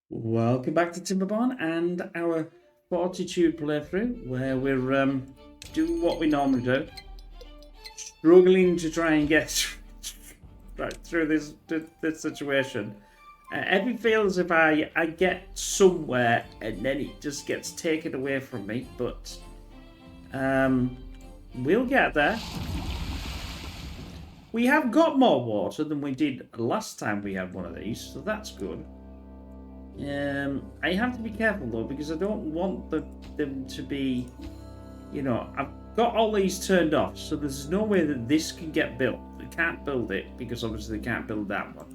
Welcome back to Timberborn and our Fortitude playthrough, where we're doing what we normally do, struggling to try and get through this situation. Every feels if I get somewhere and then it just gets taken away from me, but we'll get there. We have got more water than we did last time we had one of these, so that's good. I have to be careful though because I don't want them to be, I've got all these turned off, so there's no way that this can get built. They can't build it because obviously they can't build that one.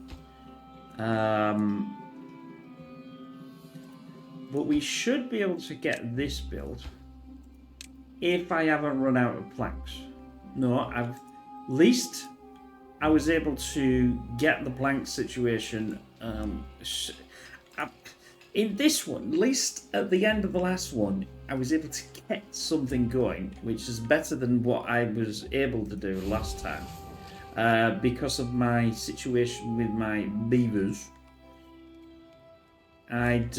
But we should be able to get this built if I haven't run out of planks. No, at least I was able to get the plank situation. In this one, at least at the end of the last one, I was able to get something going, which is better than what I was able to do last time because of my situation with my beavers. I'd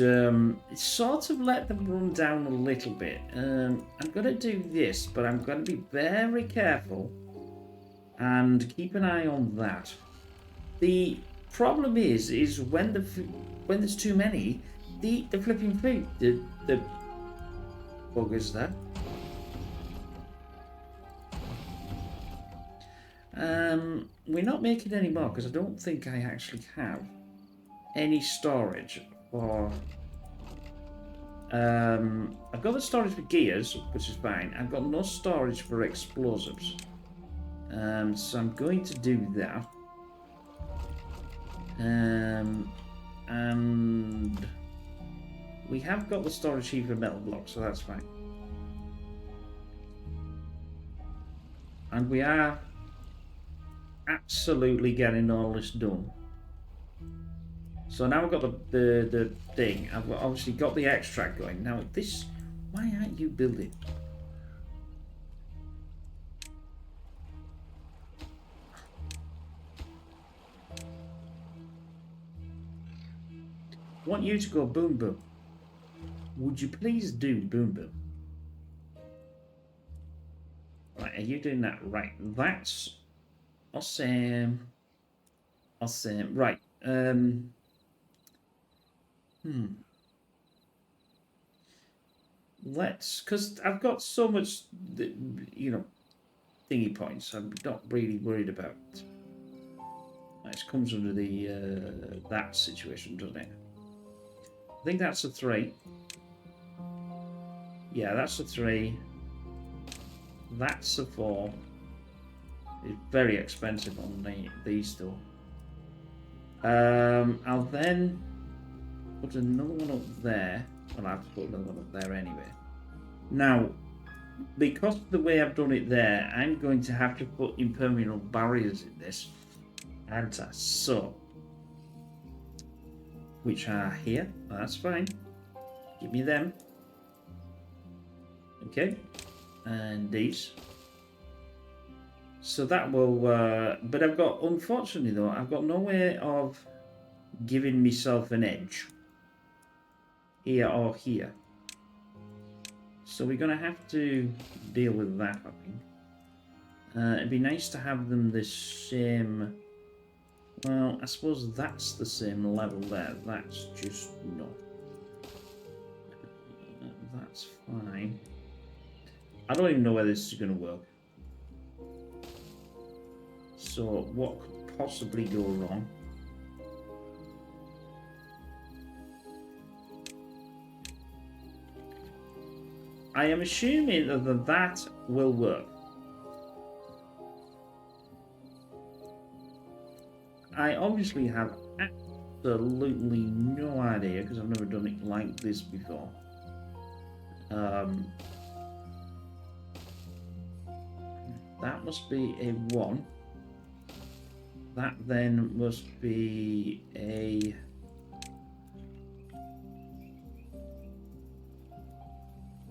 sort of let them run down a little bit. I'm going to do this, but I'm going to be very careful and keep an eye on that. The problem is when there's too many, the flipping food, the buggers there. We're not making any more because I don't think I actually have any storage for. I've got the storage for gears, which is fine. I've got no storage for explosives. So I'm going to do that. And we have got the storage here for metal blocks, so that's fine. And we are absolutely getting all this done. So now I've got the thing. I've obviously got the extract going. Now this, why aren't you building? I want you to go boom boom. Would you please do boom boom? Right, are you doing that? Right, that's awesome. Awesome. Right. Let's, because I've got so much, thingy points. I'm not really worried about. It comes under the that situation, doesn't it? I think that's a 3. Yeah, that's a 3. That's a 4. It's very expensive on these though. I'll then put another one up there. Well, I have to put another one up there anyway. Now, because of the way I've done it there, I'm going to have to put impermeable barriers in this. So, which are here. That's fine. Give me them. Okay. And these. So that will, but I've got, unfortunately though, I've got no way of giving myself an edge. Here or here. So we're going to have to deal with that, I think. It'd be nice to have them the same. Well, I suppose that's the same level there. That's just not. That's fine. I don't even know where this is going to work. So what could possibly go wrong? I am assuming that will work. I obviously have absolutely no idea because I've never done it like this before. That must be a 1. That then must be a...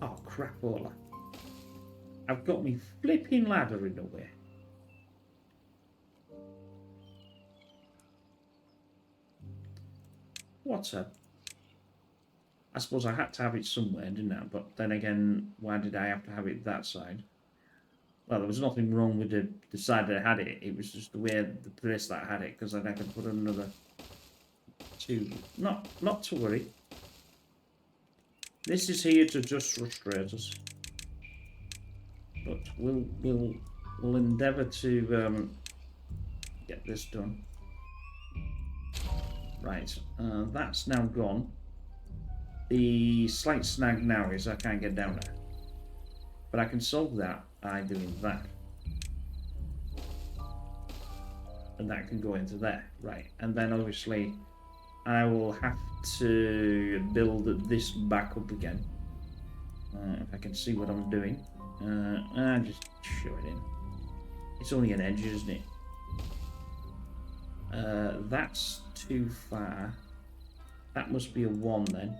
Oh, crapola. I've got me flipping ladder in the way. What a I suppose I had to have it somewhere, didn't I? But then again, why did I have to have it that side? Well, there was nothing wrong with the side that I had it. It was just the way, the place that I had it, because then I could put another two. Not to worry. This is here to just frustrate us. But we'll endeavour to get this done. Right, that's now gone. The slight snag now is I can't get down there. But I can solve that by doing that. And that can go into there. Right, and then obviously I will have to build this back up again. If I can see what I'm doing. I'll just show it in. It's only an edge, isn't it? That's too far. That must be a 1 then.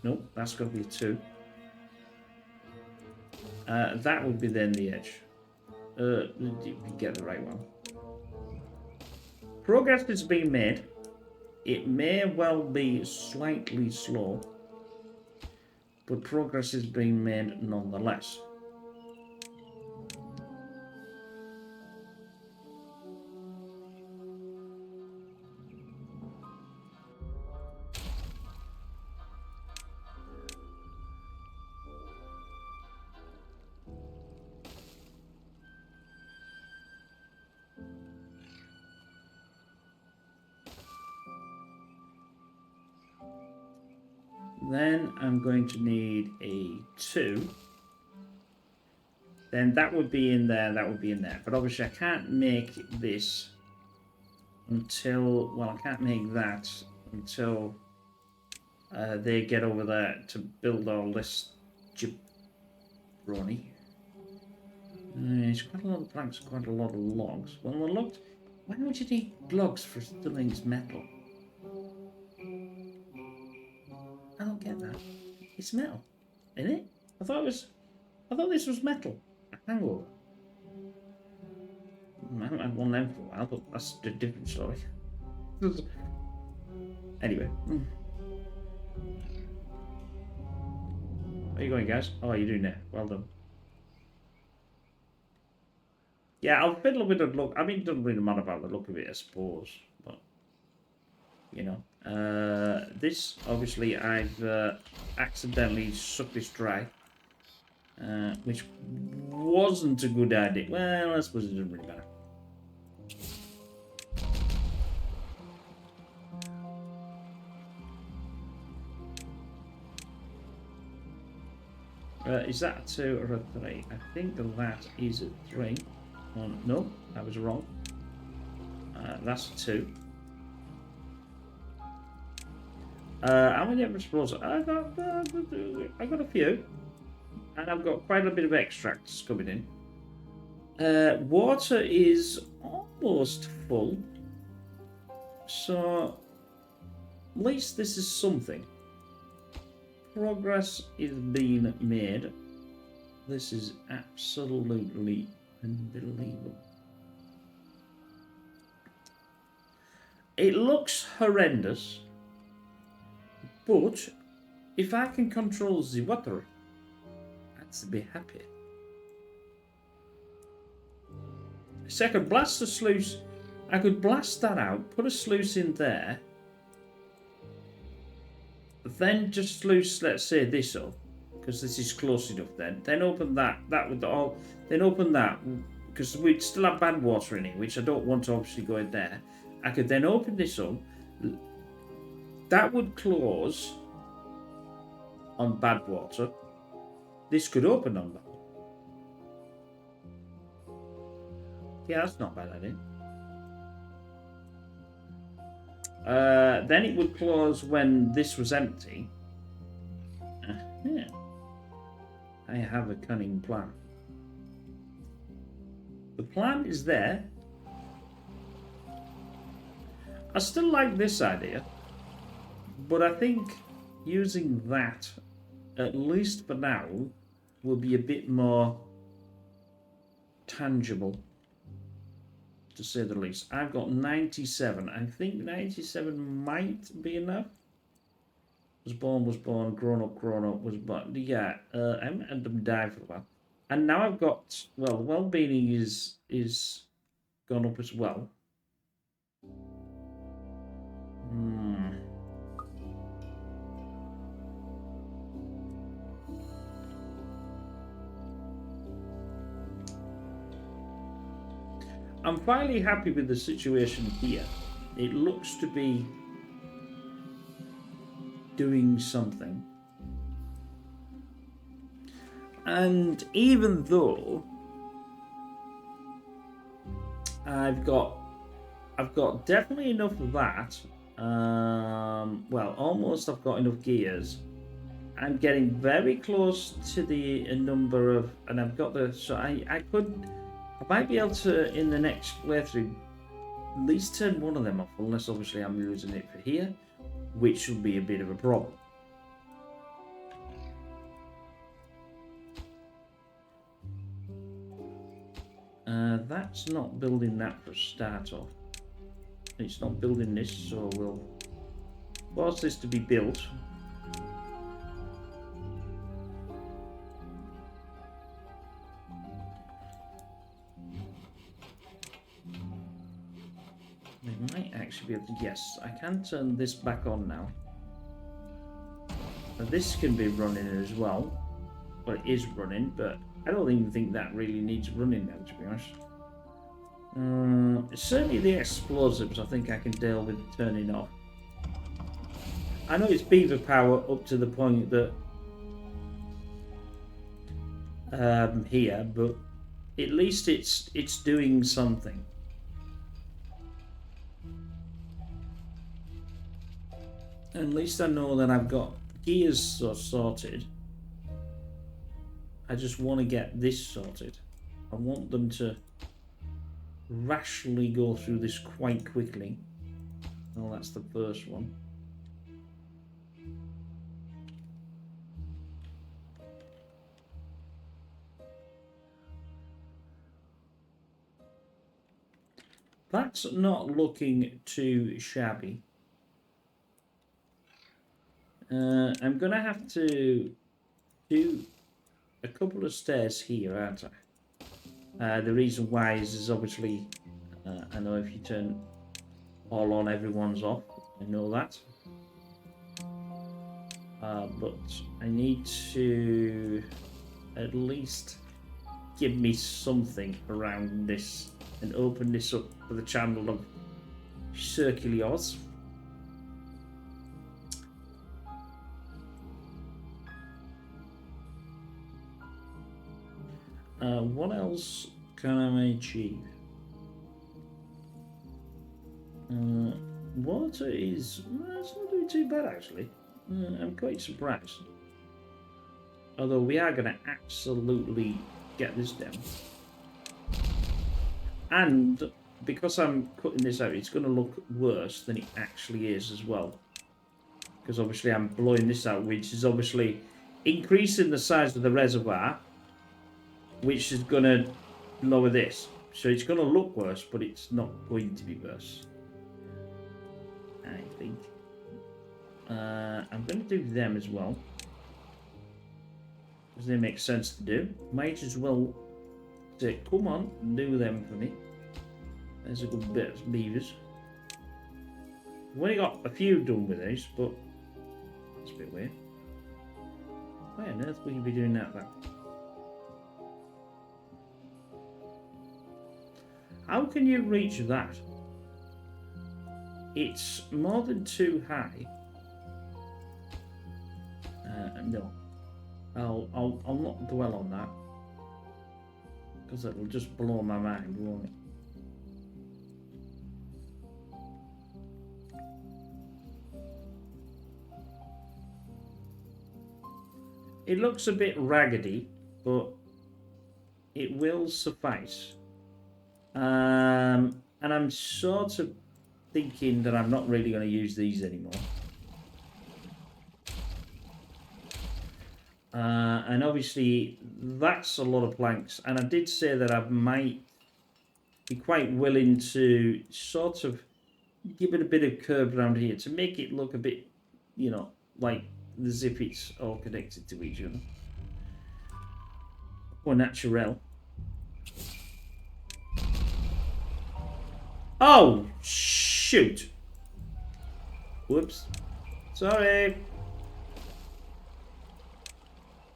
Nope, that's got to be a 2. That would be then the edge. You get the right one. Progress is being made. It may well be slightly slow, but progress is being made nonetheless. Then I'm going to need a 2. Then that would be in there, that would be in there. But obviously I can't make this until, well, I can't make that until they get over there to build all this jabroni. It's quite a lot of planks, quite a lot of logs. Well, the logs, why would you need logs for things metal? I don't get that. It's metal, isn't it? I thought this was metal. A hangover. I haven't had one of them for a while, but that's a different story. Anyway. Where are you going, guys? Oh, you're doing that. Well done. Yeah, I'll fiddle with the look. I mean, it doesn't really matter about the look of it, I suppose. But, you know. This, obviously, I've accidentally sucked this dry. Which wasn't a good idea. Well, I suppose it doesn't really matter. Is that a 2 or a 3? I think that is a 3. No, I was wrong. That's a 2. How many explorers? I got a few. And I've got quite a bit of extracts coming in. Water is almost full. So, at least this is something. Progress is being made. This is absolutely unbelievable. It looks horrendous. But, if I can control the water, I'd be happy. So I could blast the sluice. I could blast that out, put a sluice in there, then just sluice, let's say, this up, because this is close enough then open that, then open that, because we'd still have bad water in it, which I don't want to obviously go in there. I could then open this up, that would close on bad water, this could open on that. Yeah, that's not bad idea. Then it would close when this was empty. Yeah. I have a cunning plan. The plan is there. I still like this idea, but I think using that, at least for now, will be a bit more tangible, to say the least. I've got 97. I think 97 might be enough. was born, grown up, was born. Yeah, I haven't had them die for a while. And now I've got, well, well-being is gone up as well. I'm finally happy with the situation here. It looks to be doing something. And even though I've got definitely enough of that, well, almost I've got enough gears. I'm getting very close to the number of, and I've got the, so I might be able to, in the next playthrough, at least turn one of them off, unless obviously I'm using it for here, which will be a bit of a problem. That's not building that for a start off. It's not building this, so we'll force this to be built. We might actually be able to, yes, I can turn this back on now. Now this can be running as well. Well, it is running, but I don't even think that really needs running now, to be honest. Certainly the explosives I think I can deal with turning off. I know it's beaver power up to the point that here, but at least it's doing something. At least I know that I've got gears sorted. I just want to get this sorted. I want them to rationally go through this quite quickly. Well, that's the first one. That's not looking too shabby. I'm going to have to do a couple of stairs here, aren't I? The reason why is obviously, I know if you turn all on, everyone's off. I know that. But I need to at least give me something around this and open this up for the channel of Circulios. What else can I achieve? Water is, it's not doing too bad actually. I'm quite surprised. Although we are going to absolutely get this down. And because I'm cutting this out, it's going to look worse than it actually is as well. Because obviously I'm blowing this out, which is obviously increasing the size of the reservoir, which is going to lower this. So it's going to look worse, but it's not going to be worse, I think. I'm going to do them as well, because they make sense to do. Might as well say, come on, do them for me. There's a good bit of beavers. We've only got a few done with these, but that's a bit weird. Why on earth would you be doing that then? How can you reach that? It's more than too high. No, I'll not dwell on that, because it'll just blow my mind, won't it? It looks a bit raggedy, but it will suffice. And I'm sort of thinking that I'm not really going to use these anymore. And obviously that's a lot of planks, and I did say that I might be quite willing to sort of give it a bit of curve around here to make it look a bit, you know, like as if it's all connected to each other. Or natural. Oh, shoot. Whoops. Sorry.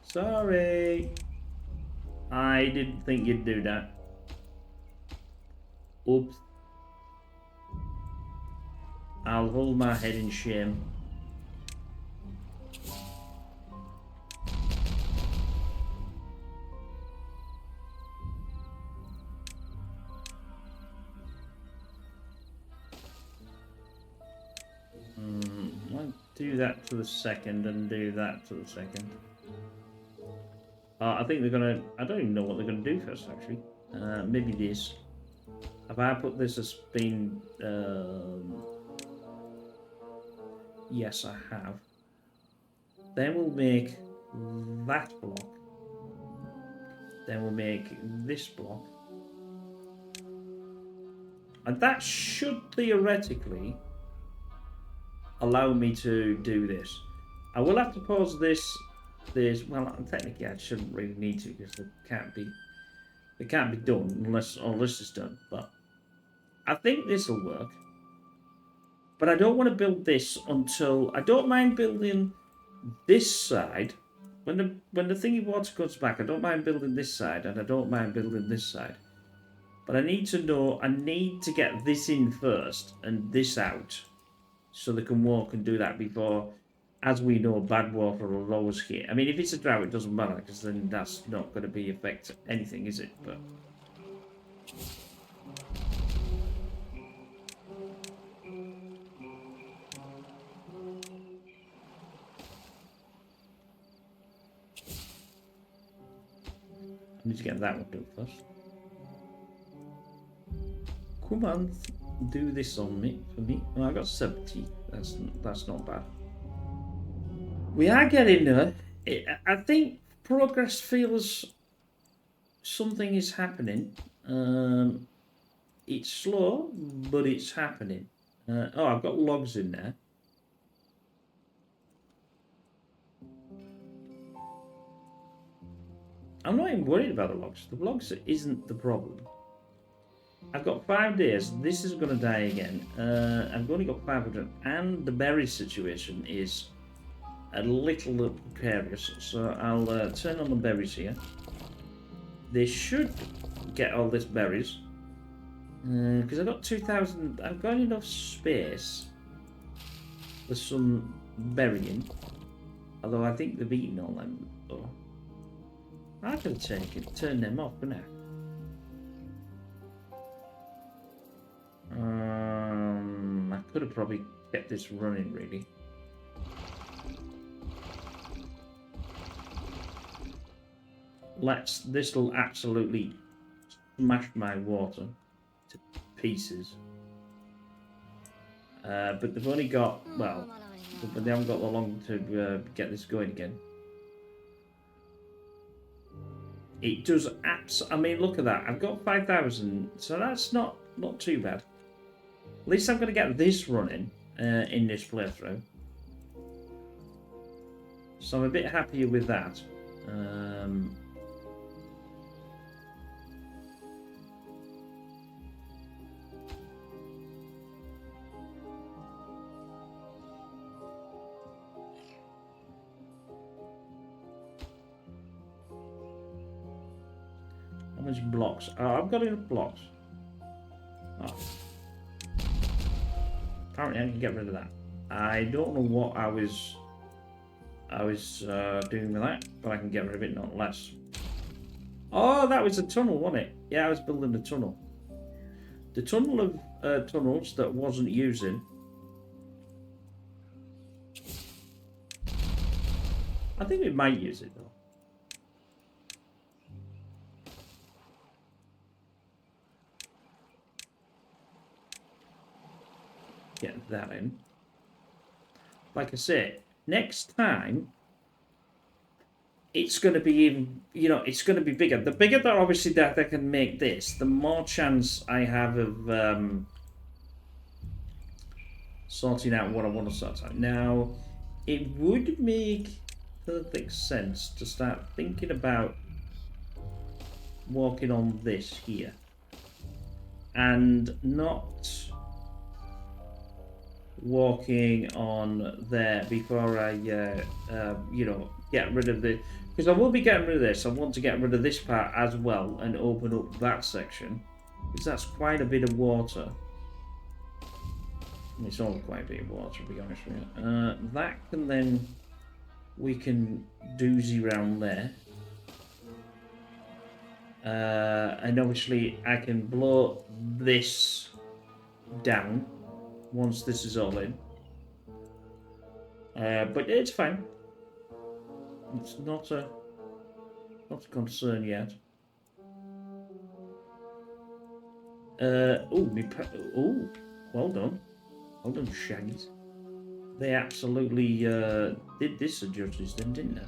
Sorry. I didn't think you'd do that. Oops. I'll hold my head in shame. I'll do that to the second and do that to the second. I think they're gonna... I don't even know what they're gonna do first, actually. Maybe this. Have I put this as being... Yes, I have. Then we'll make that block. Then we'll make this block. And that should theoretically allow me to do this. I will have to pause this. Well, technically I shouldn't really need to because it can't be done unless all this is done. But I think this will work. But I don't want to build this until... I don't mind building this side. When the thingy water comes back, I don't mind building this side, and I don't mind building this side. But I need to know... I need to get this in first, and this out. So they can walk and do that before... As we know, badwater will always hit. I mean, if it's a drought, it doesn't matter, because then that's not going to be affect anything, is it? But... I need to get that one done first. Come on, do this on me for me. Oh, I got 70. That's not bad. We are getting there. I think progress feels something is happening. It's slow, but it's happening. Oh, I've got logs in there. I'm not even worried about the logs. The logs isn't the problem. I've got 5 days. This is going to die again. I've only got 500. And the berry situation is a little precarious. So I'll turn on the berries here. They should get all this berries. Because I've got 2,000. I've got enough space for some berrying. Although I think they've eaten all them. Oh. I could turn them off, couldn't I? I could have probably kept this running, really. This will absolutely smash my water to pieces. But they've only got, well, but they haven't got long to get this going again. It does I mean, look at that. I've got 5,000, so that's not too bad. At least I'm going to get this running in this playthrough. So I'm a bit happier with that. How much blocks? Oh, I've got enough blocks. Oh. Apparently I can get rid of that. I don't know what I was doing with that, but I can get rid of it nonetheless. Oh, that was a tunnel, wasn't it? Yeah, I was building a tunnel. The tunnel of tunnels that wasn't using. I think we might use it though. Get that in. Like I said, next time it's going to be even, it's going to be bigger. The bigger that obviously that I can make this, the more chance I have of sorting out what I want to sort out. Now, it would make perfect sense to start thinking about walking on this here and not walking on there before I you know, get rid of the, because I will be getting rid of this. I want to get rid of this part as well and open up that section, because that's quite a bit of water. It's all quite a bit of water, to be honest with you. That can then, we can doozy around there. And obviously I can blow this down once this is all in. But it's fine. It's not a concern yet. Oh, well done. Well done, Shaggies. They absolutely did this justice then, didn't they?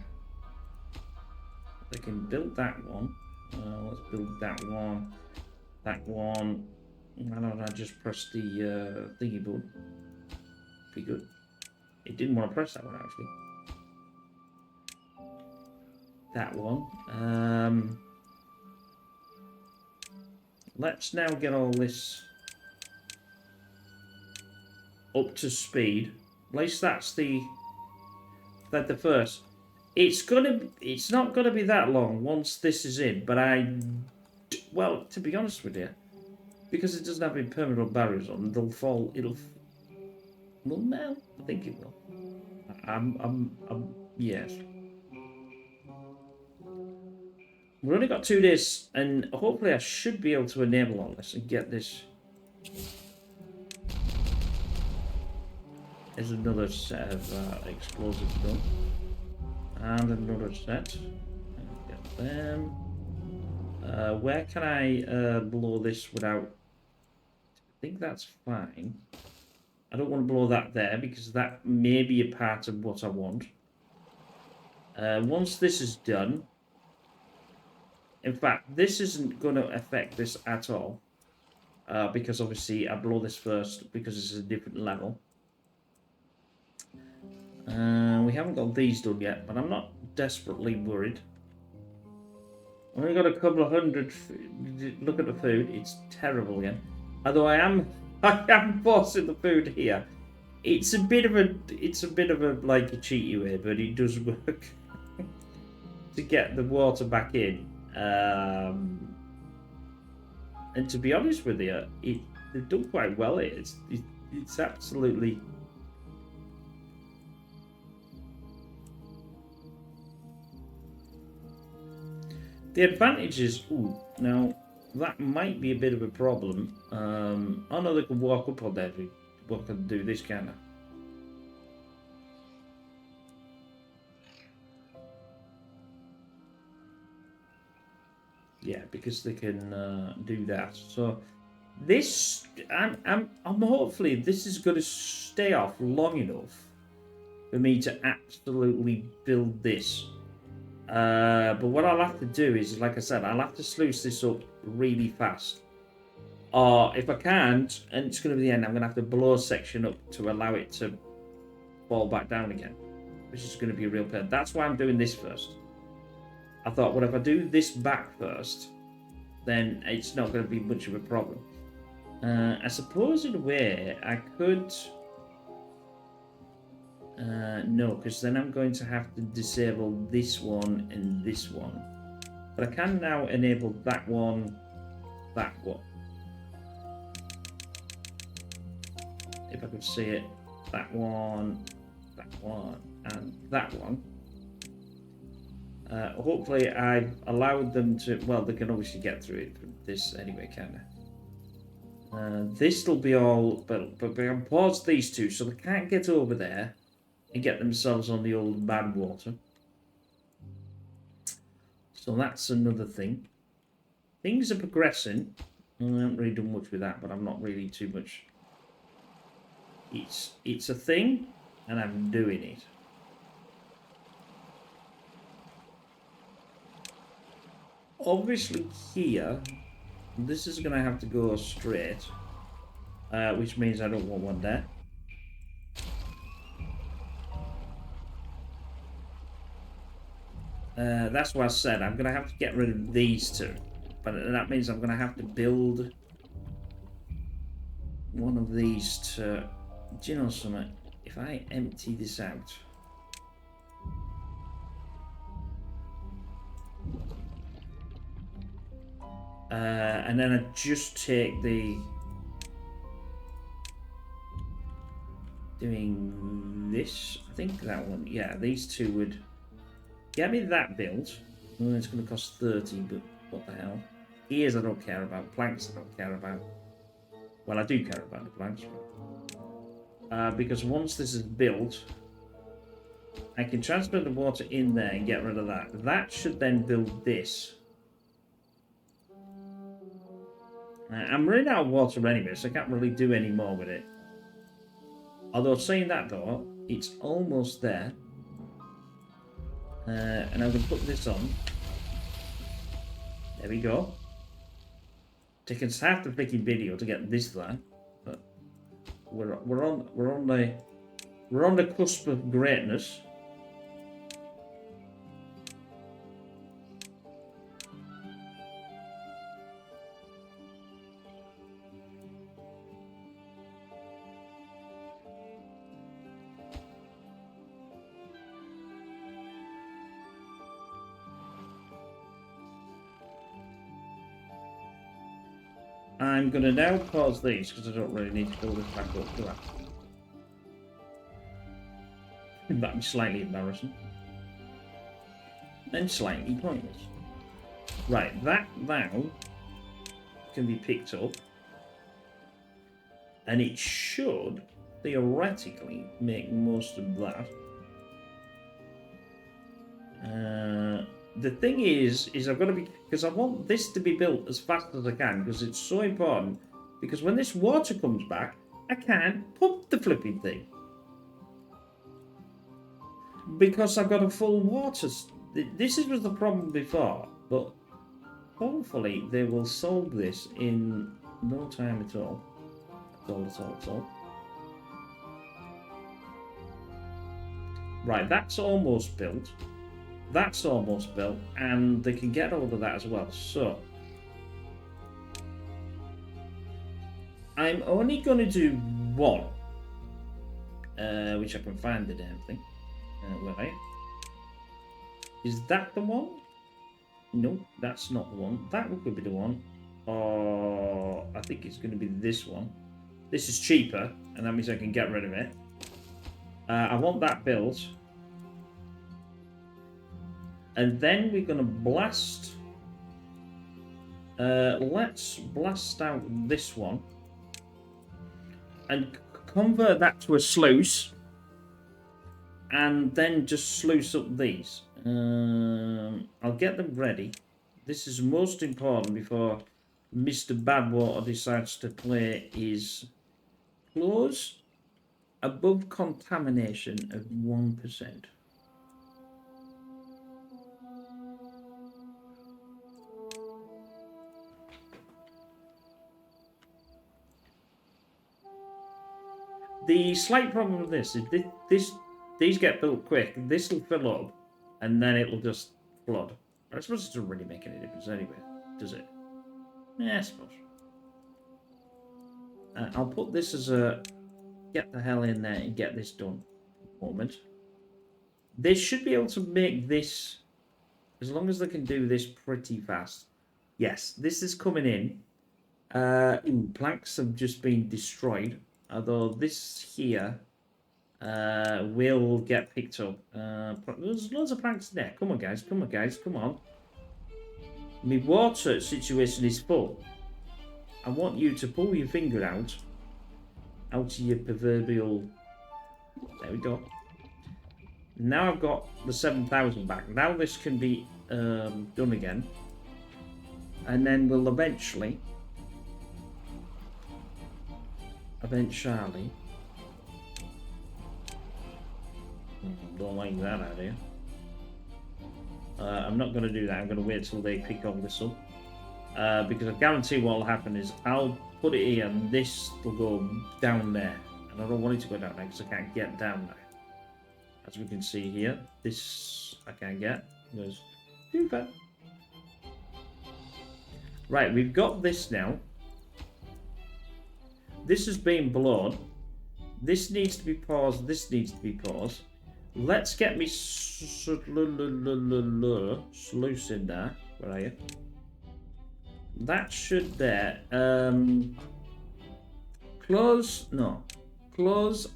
They can build that one. Let's build that one. That one. Why don't I just press the thingy button? Pretty good. It didn't want to press that one, actually. That one. Let's now get all this up to speed. At least that's the first. It's not gonna be that long once this is in, but well, to be honest with you, because it doesn't have any permanent barriers on, they'll fall. Well, no, I think it will. Yes. We've only got 2 days, and hopefully I should be able to enable all this and get this. There's another set of explosives done. And another set. Get them. Where can I blow this without... I think that's fine. I don't want to blow that there because that may be a part of what I want. Once this is done... In fact, this isn't going to affect this at all. Because obviously I blow this first because it's a different level. We haven't got these done yet, but I'm not desperately worried. I've only got a couple of hundred. Look at the food; it's terrible again. Although I am forcing the food here. It's a bit of a like a cheaty way, but it does work to get the water back in. And to be honest with you, they've done quite well. It's absolutely. The advantage is, now that might be a bit of a problem. I know they can walk up on there. What can do this kind of? Yeah, because they can do that. So this, I'm hopefully this is going to stay off long enough for me to absolutely build this. But what I'll have to do is, like I said, I'll have to sluice this up really fast. Or if I can't, and it's going to be the end, I'm going to have to blow a section up to allow it to fall back down again, which is going to be a real pain. That's why I'm doing this first. I thought, well, if I do this back first, then it's not going to be much of a problem. I suppose in a way I could... no, because then I'm going to have to disable this one and this one. But I can now enable that one, that one. If I could see it, that one, and that one. Hopefully I've allowed them to, well, they can obviously get through it from this anyway, kind of. This will be all, but we can pause these two so they can't get over there and get themselves on the old badwater. So that's another thing. Things are progressing. I haven't really done much with that, but I'm not really too much. It's a thing, and I'm doing it. Obviously here, this is going to have to go straight, which means I don't want one there. That's what I said. I'm going to have to get rid of these two. But that means I'm going to have to build one of these to... Do you know something? If I empty this out... and then I just take the... Doing this, I think that one, yeah, these two would get me that built. Well, it's going to cost 30, but what the hell? Ears I don't care about, planks I don't care about. Well, I do care about the planks, because once this is built, I can transfer the water in there and get rid of that. That should then build this. I'm running out of water anyway, so I can't really do any more with it. Although saying that though, it's almost there. And I'm going to put this on. There we go. Taking half the freaking video to get this there, but we're on the cusp of greatness. I'm going to now pause these because I don't really need to build this back up, do I? That'd be slightly embarrassing. And slightly pointless. Right, that now can be picked up. And it should, theoretically, make most of that. The thing is I've got to be, because I want this to be built as fast as I can, because it's so important. Because when this water comes back, I can't pump the flipping thing. Because I've got a full water. This was the problem before, but hopefully they will solve this in no time at all. At all. Right, that's almost built. That's almost built, and they can get hold of that as well. So, I'm only going to do one, which I can find the damn thing. Where is that the one? No, that's not the one. That could be the one. Or I think it's going to be this one. This is cheaper, and that means I can get rid of it. I want that built. And then we're going to blast... let's blast out this one. And convert that to a sluice. And then just sluice up these. I'll get them ready. This is most important before Mr. Badwater decides to play his clause above contamination of 1%. The slight problem with this is these get built quick. This will fill up, and then it'll just flood. I suppose it doesn't really make any difference anyway, does it? Yeah, I suppose. I'll put this as a get the hell in there and get this done moment. They should be able to make this, as long as they can do this pretty fast. Yes, this is coming in. Planks have just been destroyed. Although this here will get picked up. There's loads of planks there. Come on, guys. Come on, guys. Come on. My water situation is full. I want you to pull your finger out of your proverbial... There we go. Now I've got the 7,000 back. Now this can be done again. And then we'll eventually... Don't like that idea. I'm not going to do that. I'm going to wait till they pick all this up. Because I guarantee what will happen is I'll put it here and this will go down there. And I don't want it to go down there because I can't get down there. As we can see here, this I can't get. There's super. Right, we've got this now. This has been blown. This needs to be paused. This needs to be paused. Let's get me sluice in there. Where are you? That should there. Close. No. Close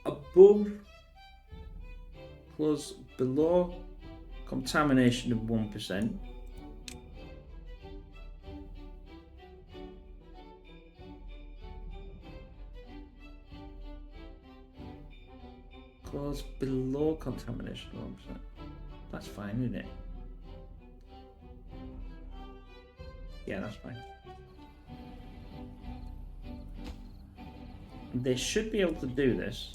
above. Close below. Contamination of 1%. Close below contamination of 1%. That's fine, isn't it? Yeah, that's fine. They should be able to do this.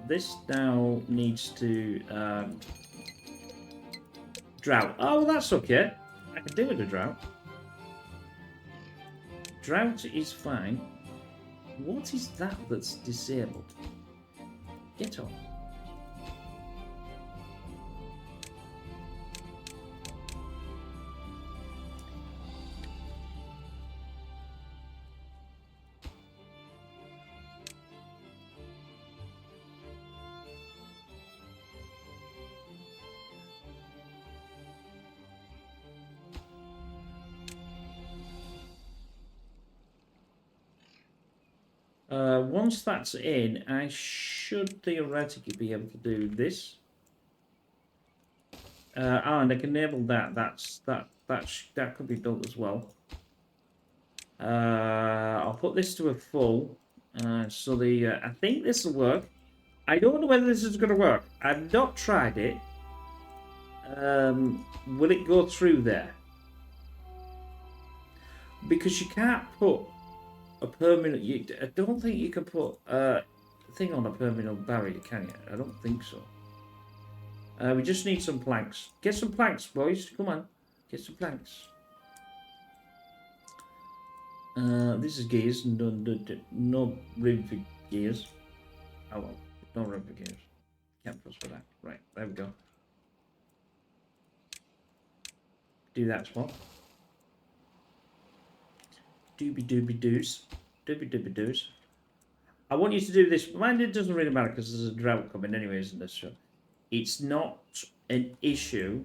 This now needs to drought. Oh, that's okay. I can do with a drought. Drought is fine. What is that that's disabled? Get on. Once that's in, I should theoretically be able to do this. And I can enable that. That could be done as well. I'll put this to a full. So the I think this will work. I don't know whether this is going to work. I've not tried it. Will it go through there? Because you can't put a permanent. I don't think you can put a thing on a permanent barrier, can you? I don't think so. We just need some planks. Get some planks, boys. Come on, get some planks. This is gears. No room for gears. Oh well, no room for gears. Can't fuss for that. Right, there we go. Do that spot. Doobie doobie doos. Doobie doobie doos. I want you to do this. Mind it doesn't really matter because there's a drought coming anyway, isn't there? So it's not an issue.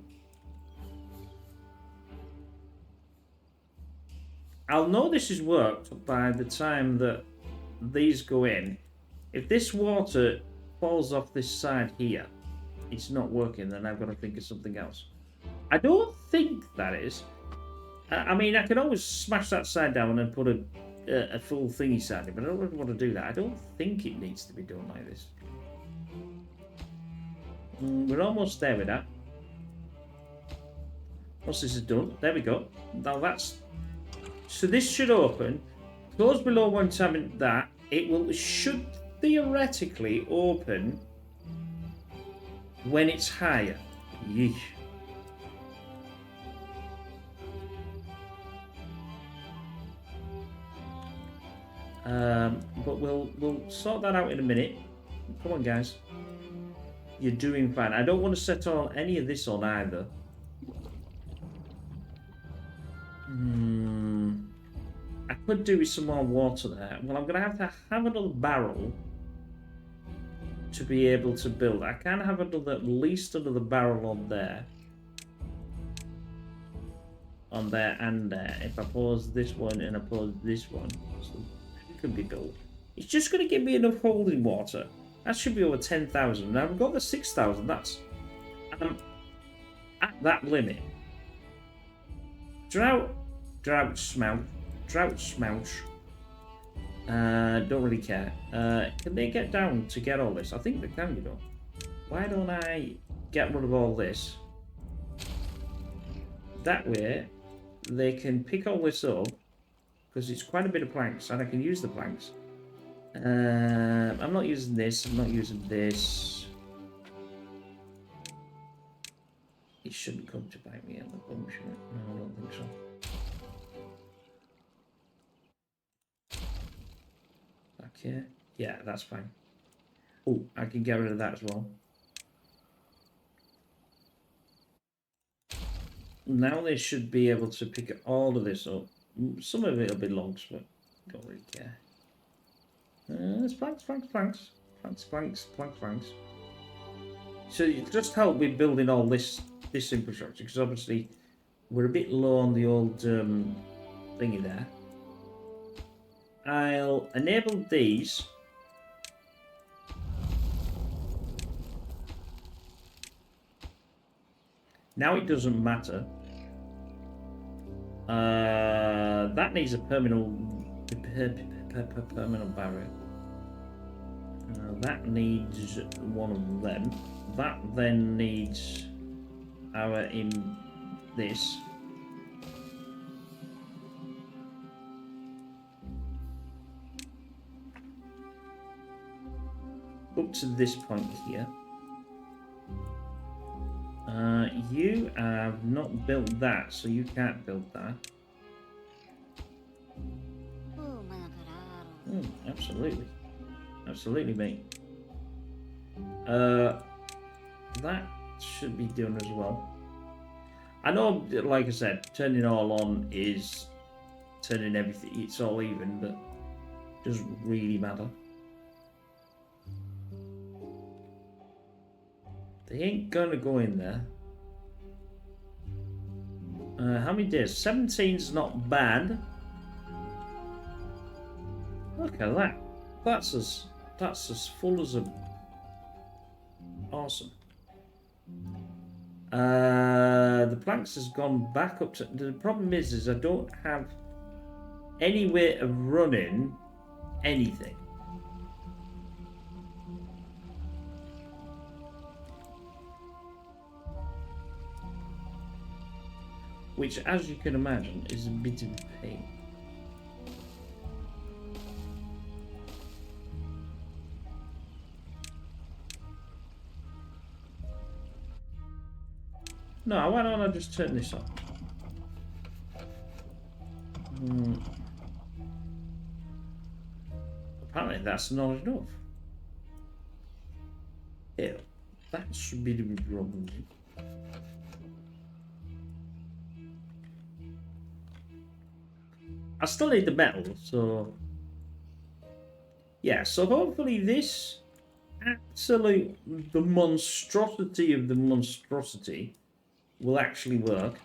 I'll know this has worked by the time that these go in. If this water falls off this side here, it's not working, then I've got to think of something else. I don't think that is. I mean, I could always smash that side down and put a full thingy side in, but I don't really want to do that. I don't think it needs to be done like this. We're almost there with that. Once this is done, there we go. Now that's... So this should open. Close below one time that. It should theoretically open when it's higher. Yeesh. But we'll sort that out in a minute. Come on, guys. You're doing fine. I don't want to set any of this on either. I could do with some more water there. Well, I'm going to have another barrel to be able to build. I can have at least another barrel on there. On there and there. If I pause this one and I pause this one. So it could be built. It's just going to give me enough holding water. That should be over 10,000. Now we've got the 6,000. That's at that limit. Drought smouch. Don't really care. Can they get down to get all this? I think they can, you know. Why don't I get rid of all this? That way, they can pick all this up because it's quite a bit of planks, and I can use the planks. I'm not using this. I'm not using this. It shouldn't come to bite me in the bum, should it? No, I don't think so. Okay. Yeah, that's fine. Oh, I can get rid of that as well. Now they should be able to pick all of this up. Some of it will be logs, but don't really care. It's planks. So you just help with building all this infrastructure, because obviously we're a bit low on the old thingy there. I'll enable these. Now it doesn't matter. That needs a permanent barrier. That needs one of them. That then needs our in this. Up to this point here. You have not built that, so you can't build that. Absolutely. Absolutely, mate. That should be done as well. I know, like I said, turning it all on is turning everything, it's all even, but it doesn't really matter. They ain't gonna go in there. How many days? 17's not bad. Look at that. That's as full as a... Awesome. The planks has gone back up to... The problem is I don't have any way of running anything. Which, as you can imagine, is a bit of a pain. No, why don't I just turn this on? Apparently that's not enough. Yeah, that's a bit of a problem. I still need the metal, so... Yeah, so hopefully this absolute... The monstrosity of the monstrosity will actually work.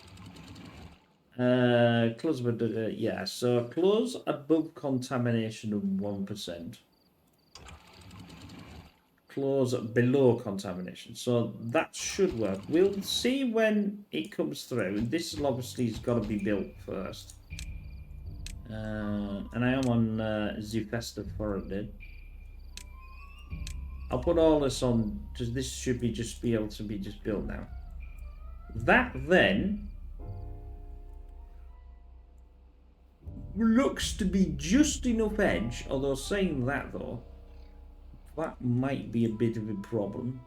Close above, yeah, so close above contamination of 1%. Close below contamination. So that should work. We'll see when it comes through. This obviously has got to be built first. And I am on Zufesta Foreign. I'll put all this on, because this should be just be able to be just built now. That then looks to be just enough edge, although saying that though, that might be a bit of a problem.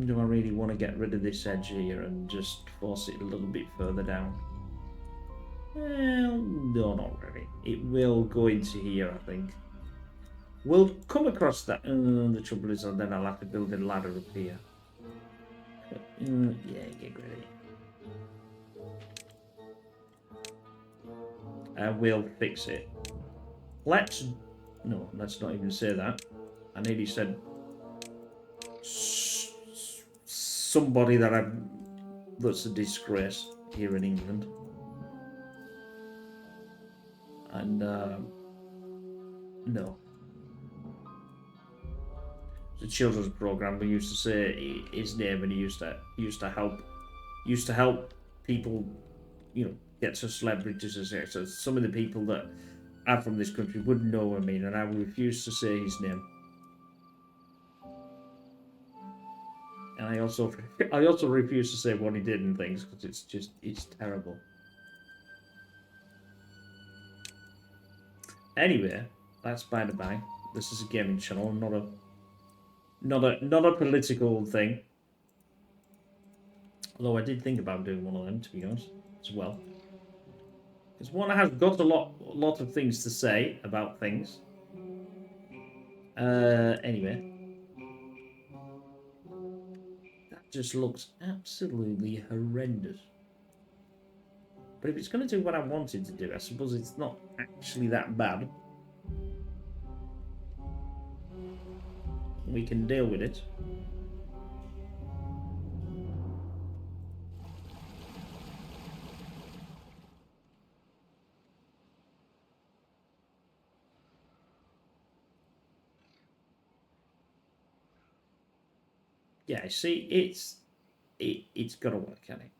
Do I really want to get rid of this edge here and just force it a little bit further down? Well, no, not really. It will go into here, I think. We'll come across that. The trouble is, then I'll have to build a ladder up here. Yeah, get rid of it. And we'll fix it. Let's not even say that. I nearly said somebody that's a disgrace here in England. And no. The children's program, we used to say his name, and he used to help people, you know, get to celebrities and say. So some of the people that are from this country wouldn't know what I mean, and I refuse to say his name. And I also refuse to say what he did and things, because it's terrible. Anyway, that's by the by. This is a gaming channel, not a political thing. Although I did think about doing one of them, to be honest, as well. Because one has got a lot of things to say about things. Anyway. That just looks absolutely horrendous. But if it's going to do what I wanted to do, I suppose it's not actually that bad. We can deal with it. Yeah, see, it's got to work, can it?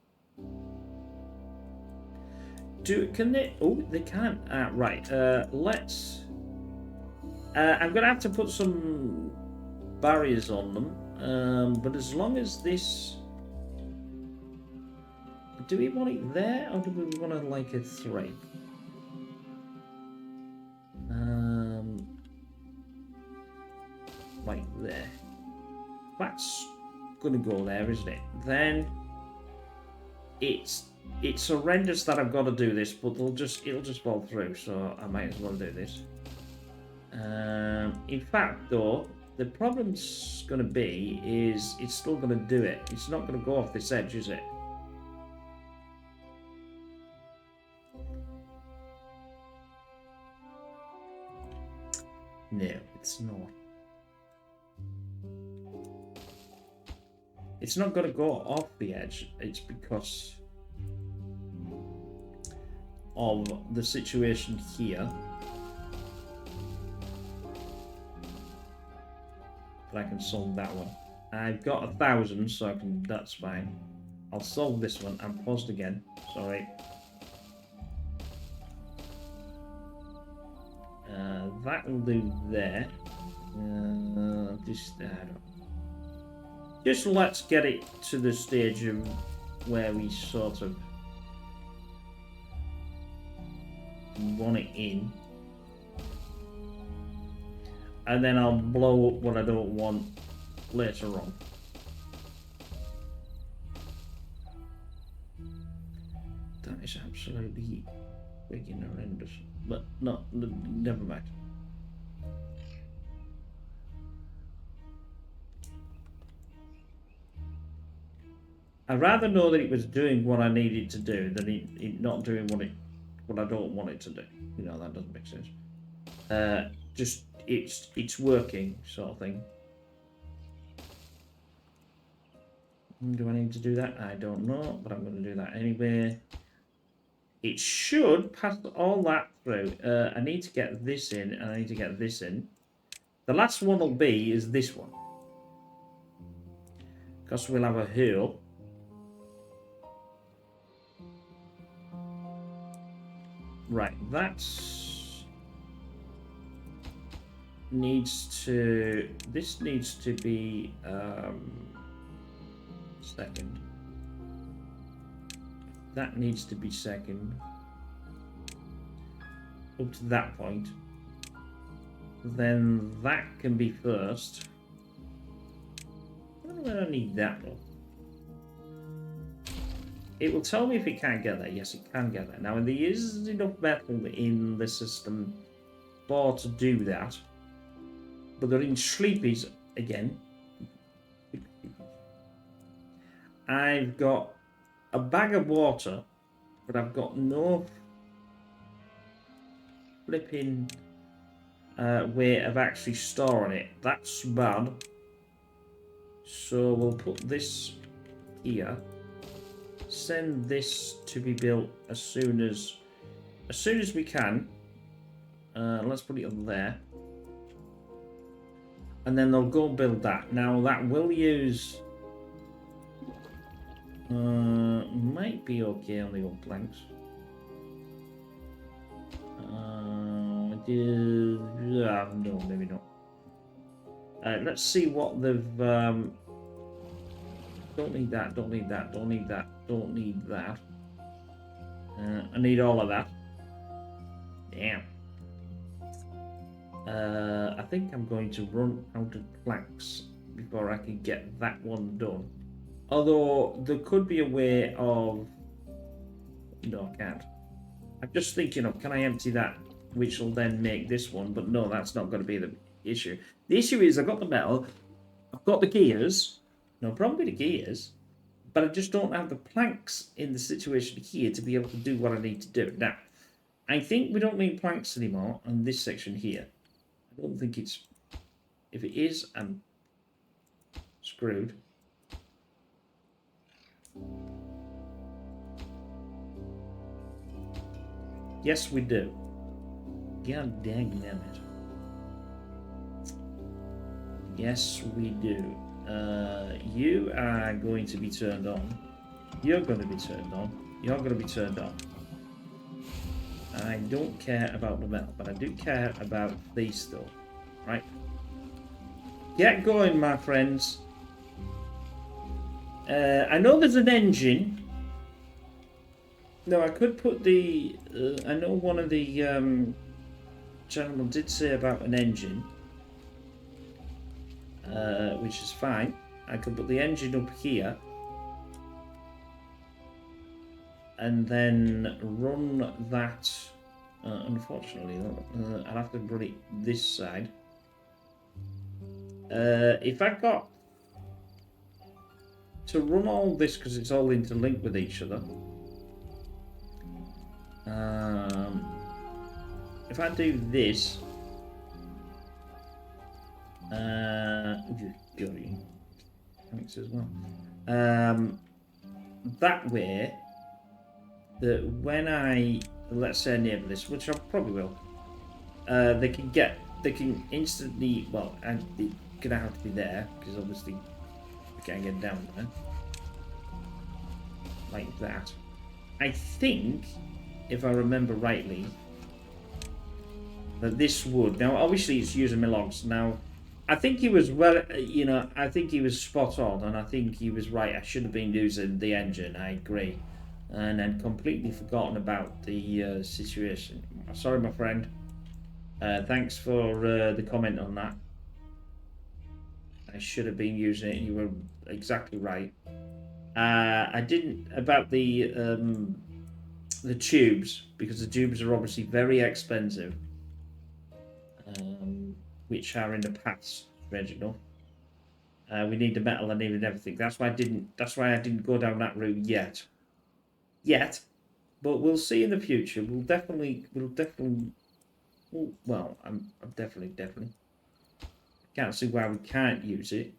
Can they? Oh, they can. Right. Let's. I'm gonna have to put some barriers on them. But as long as this, do we want it there or do we want to like a thread? Like there. That's gonna go there, isn't it? Then it's horrendous that I've got to do this, but it'll just fall through, so I might as well do this. In fact, though, the problem's going to be is it's still going to do it. It's not going to go off this edge, is it? No, it's not. It's not going to go off the edge. It's because of the situation here. But I can solve that one. I've got 1,000, so I can. That's fine. I'll solve this one. I'm paused again. Sorry. That will do there. Just let's get it to the stage of where we sort of want it in. And then I'll blow up what I don't want later on. That is absolutely freaking horrendous. But no, never mind. I'd rather know that it was doing what I needed to do than it not doing what I don't want it to do. You know, that doesn't make sense. Just it's working sort of thing. Do I need to do that? I don't know, but I'm going to do that anyway. It should pass all that through. I need to get this in, and I need to get this in. The last one will be is this one, because we'll have a hole. Right, that's needs to. This needs to be second. That needs to be second. Up to that point. Then that can be first. I don't need that though. It will tell me if it can't get there. Yes, it can get there. Now, there is enough metal in the system to do that. But they're in sleepies again. I've got a bag of water, but I've got no flipping way of actually storing it. That's bad. So we'll put this here. Send this to be built as soon as we can. Let's put it on there. And then they'll go build that. Now that will use might be okay on the old planks. No, maybe not. Let's see what they've. Don't need that. Don't need that. Don't need that. Don't need that. I need all of that. Damn. I think I'm going to run out of planks before I can get that one done. Although there could be a way of. No, I can't. I'm just thinking of, can I empty that, which will then make this one? But no, that's not going to be the. issue. The issue is I've got the metal, I've got the gears, no problem with the gears, but I just don't have the planks in the situation here to be able to do what I need to do. Now, I think we don't need planks anymore on this section here. I don't think it's... If it is, I'm screwed. Yes, we do. God dang it. Yes, we do. You are going to be turned on. You're going to be turned on. You're going to be turned on. I don't care about the metal, but I do care about these though. Right? Get going, my friends. I know there's an engine. No, I could put the... I know one of the gentlemen did say about an engine. Which is fine. I could put the engine up here. And then run that... unfortunately, I'll have to run it this side. If I got... To run all this, because it's all interlinked with each other... if I do this, thanks as well. That way, that when I let's say enable this, which I probably will, they can instantly. Well, and it's gonna have to be there because obviously we can't get down there like that. I think, if I remember rightly, that this would... Now, obviously, it's using my logs. Now, I think he was well, I think he was spot on, and I think he was right. I should have been using the engine, I agree. And I'd completely forgotten about the situation. Sorry, my friend. Thanks for the comment on that. I should have been using it, and you were exactly right. I didn't... About the tubes, because the tubes are obviously very expensive, which are in the past, strange enough. We need the metal and needed everything. That's why I didn't go down that route yet. But we'll see in the future. We'll definitely. Well, I'm definitely. Can't see why we can't use it.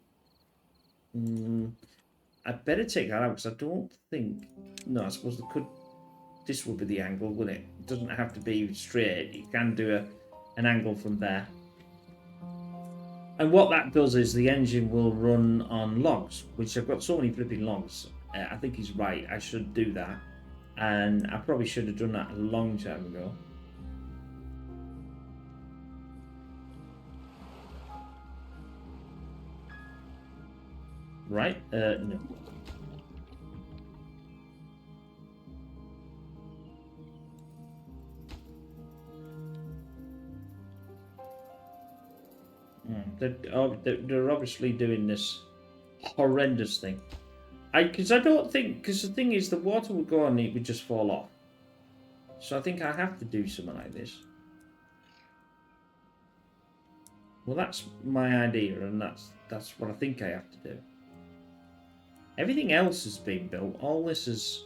I better take that out because I don't think. No, I suppose it could. This would be the angle, wouldn't it? It doesn't have to be straight. You can do an angle from there. And what that does is the engine will run on logs, which I've got so many flipping logs. I think he's right. I should do that. And I probably should have done that a long time ago. Right? No. They're obviously doing this horrendous thing. Because the thing is, the water would go on, it would just fall off. So I think I have to do something like this. Well, that's my idea, and that's what I think I have to do. Everything else has been built. All this is...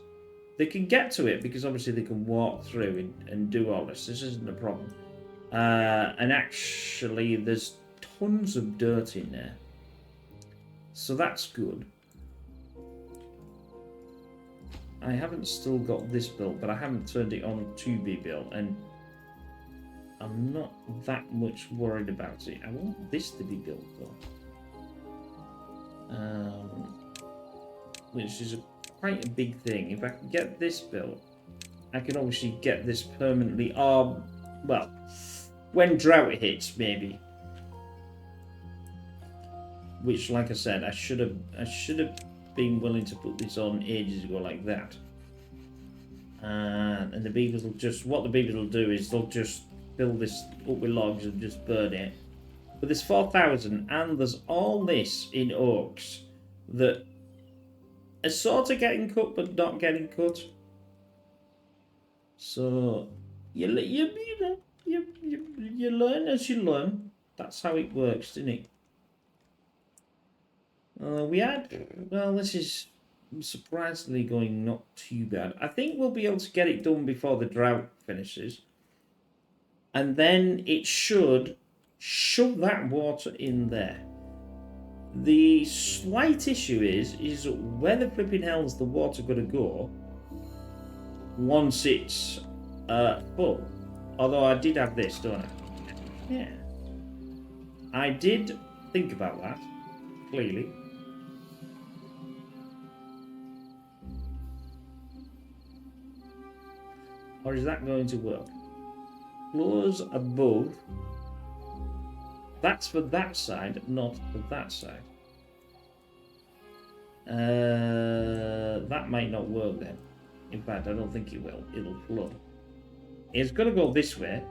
They can get to it, because obviously they can walk through and do all this. This isn't a problem. And actually, there's tons of dirt in there. So that's good. I haven't still got this built, but I haven't turned it on to be built, and I'm not that much worried about it. I want this to be built though. Which is quite a big thing. If I can get this built, I can obviously get this permanently, well, when drought hits, maybe. Which, like I said, I should have been willing to put this on ages ago, like that. And the beavers will just... What the beavers will do is they'll just fill this up with logs and just burn it. But there's 4,000, and there's all this in oaks that are sort of getting cut, but not getting cut. So you learn as you learn. That's how it works, isn't it? We had... Well, this is surprisingly going not too bad. I think we'll be able to get it done before the drought finishes. And then it should shove that water in there. The slight issue is where the flipping hell's the water going to go once it's full. Although I did have this, don't I? Yeah. I did think about that, clearly. Or is that going to work? Floors above. That's for that side, not for that side. That might not work then. In fact, I don't think it will. It'll flood. It's going to go this way.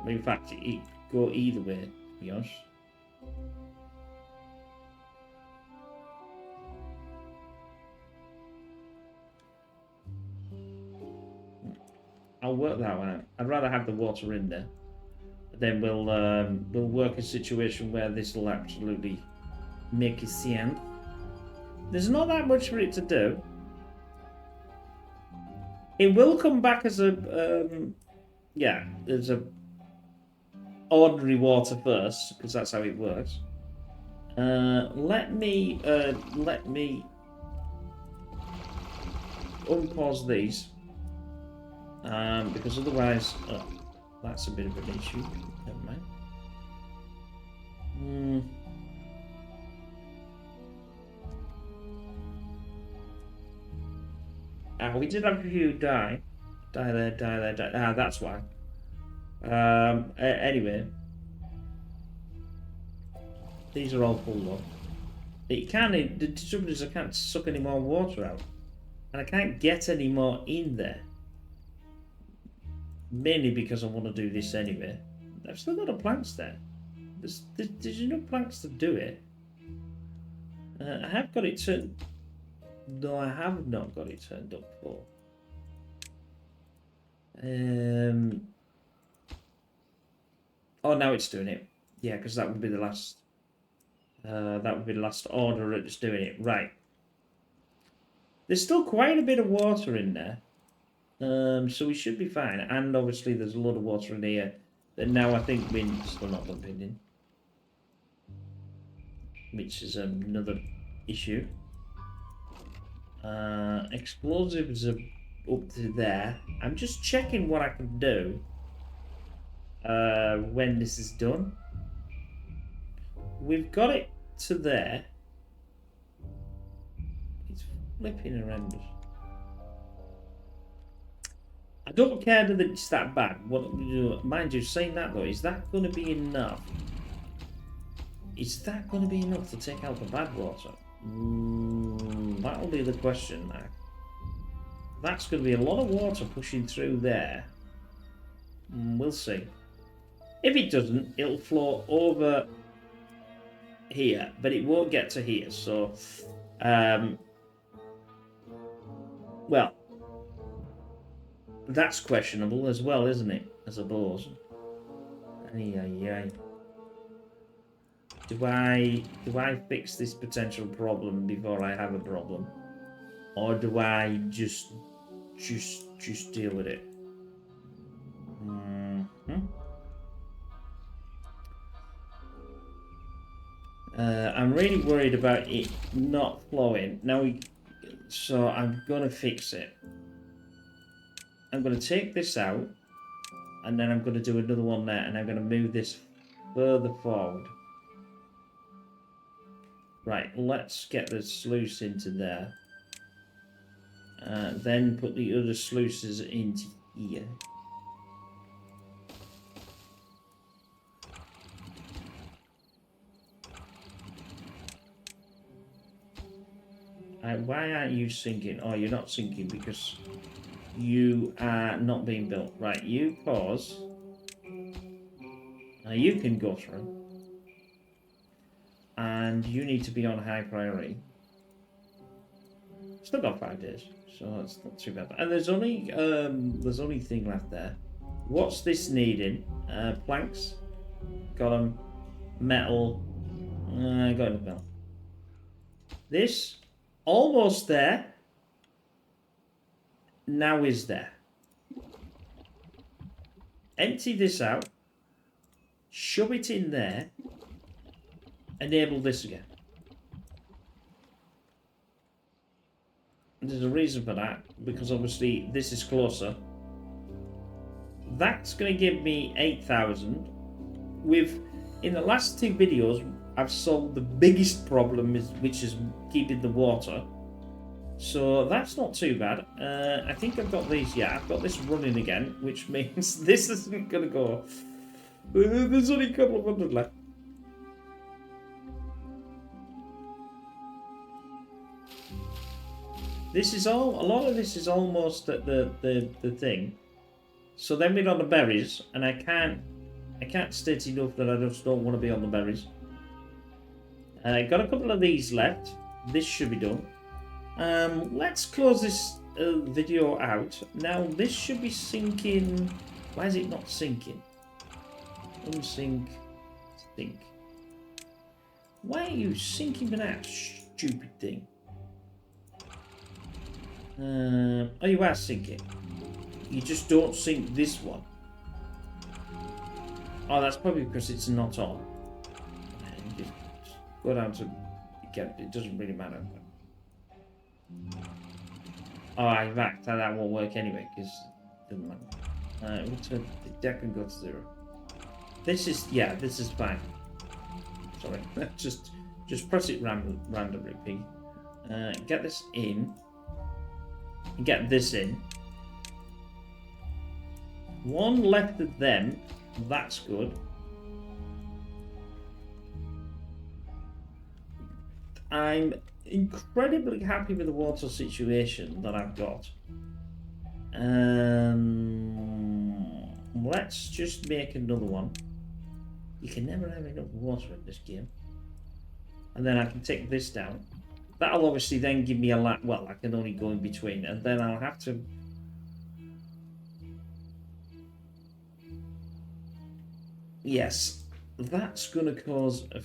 In fact, it could go either way, to be honest. I'll work that one out. I'd rather have the water in there. Then we'll work a situation where this will absolutely make a sense. There's not that much for it to do. It will come back as a yeah, there's a ordinary water first, because that's how it works. Let me unpause these. Because otherwise, oh, that's a bit of an issue. Never mind. We did have a few die. Die there, die there, die. Ah, that's why. Anyway. These are all full though. The trouble is I can't suck any more water out. And I can't get any more in there. Mainly because I want to do this anyway. I've still got the planks there. There's enough planks to do it. I have got it turned... No, I have not got it turned up for. Oh, now it's doing it. Yeah, because that would be the last... that would be the last order it's doing it. Right. There's still quite a bit of water in there. So we should be fine. And obviously there's a lot of water in here that now I think we're still not dumping in. Which is another issue. Explosives are up to there. I'm just checking what I can do when this is done. We've got it to there. It's flipping horrendous. I don't care that it's that bad. Mind you, saying that though, is that going to be enough? Is that going to be enough to take out the badwater? That'll be the question now. That's going to be a lot of water pushing through there. We'll see. If it doesn't, it'll flow over here, but it won't get to here. So, well, that's questionable as well, isn't it? I suppose. Do I fix this potential problem before I have a problem, or do I just deal with it? I'm really worried about it not flowing now. So I'm gonna fix it. I'm gonna take this out, and then I'm gonna do another one there, and I'm gonna move this further forward. Right, let's get the sluice into there. Then put the other sluices into here. Why aren't you sinking? Oh, you're not sinking because you are not being built. Right, you pause. Now you can go through. And you need to be on high priority. Still got 5 days, so that's not too bad. And there's only thing left there. What's this needing? Planks. Got them. Metal. Got enough metal. This. Almost there. Now is there. Empty this out. Shove it in there. Enable this again. There's a reason for that, because obviously this is closer. That's going to give me 8,000. In the last 2 videos, I've solved the biggest problem, which is keeping the water. So that's not too bad. I think I've got these. Yeah, I've got this running again, which means this isn't going to go. There's only a couple of hundred left. This is all. A lot of this is almost at the thing. So then we're on the berries, and I can't state enough that I just don't want to be on the berries. Got a couple of these left. This should be done. Let's close this video out. Now this should be sinking. Why is it not sinking? Unsink. Sink. Why are you sinking with that stupid thing? Oh, you are sinking. You just don't sink this one. Oh, that's probably because it's not on. Just go down to get it. It doesn't really matter. Oh, in fact, that won't work anyway because it doesn't matter. We'll turn the deck and go to 0. This is fine. Sorry, just press it randomly, P. Get this in. Get this in. One left of them. That's good. I'm incredibly happy with the water situation that I've got. Let's just make another one. You can never have enough water in this game. And then I can take this down. That'll obviously then give me a lot. Well, I can only go in between, and then I'll have to. Yes, that's gonna cause a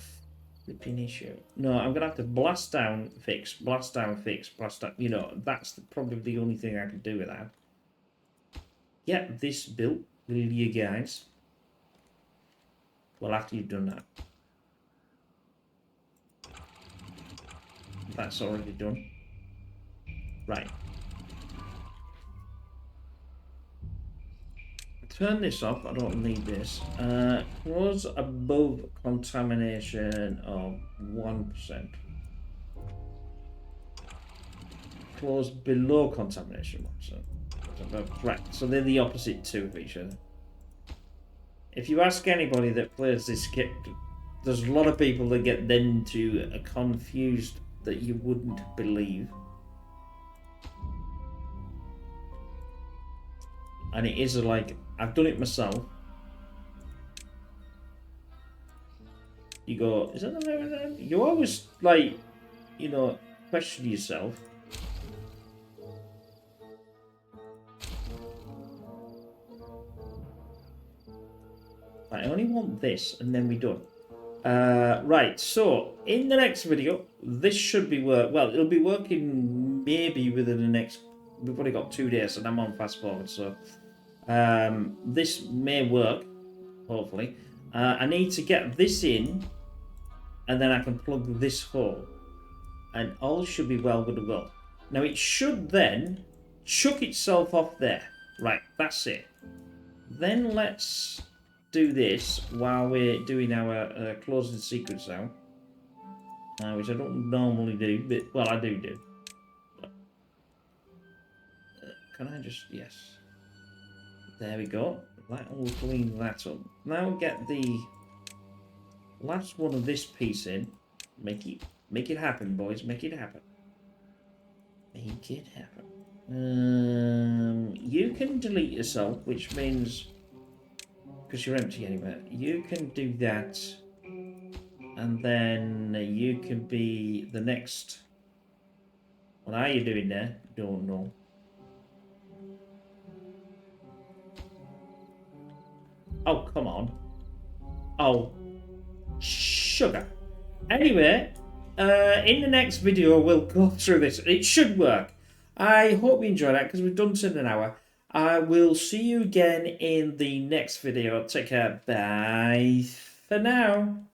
flipping issue. No, I'm gonna have to blast down, fix, blast down, fix, blast down. You know, that's probably the only thing I can do with that. Get this built, will you guys? Well, after you've done that. That's already done. Right. Turn this off. I don't need this. Was above contamination of 1%. Close below contamination 1%. Right. So they're the opposite two of each other. If you ask anybody that plays this game, there's a lot of people that get then to confused that you wouldn't believe. And it is like, I've done it myself. You go, is that the right way? You always, like, you know, question yourself. I only want this, and then we're done. Right, so in the next video, this should be well, it'll be working maybe within the next. We've only got 2 days, and I'm on fast forward, so this may work. Hopefully, I need to get this in, and then I can plug this hole, and all should be well with the world. Now it should then chuck itself off there. Right, that's it. Then let's do this while we're doing our closing sequence now, which I don't normally do, but well, I do. But, can I just yes? There we go. That will clean that up. Now get the last one of this piece in. Make it happen, boys. Make it happen. Make it happen. You can delete yourself, which means. Because you're empty anyway. You can do that, and then you can be the next. What are you doing there? Don't know. Oh, come on. Oh, sugar. Anyway, in the next video, we'll go through this. It should work. I hope you enjoy that because we've done this in an hour. I will see you again in the next video. Take care. Bye for now.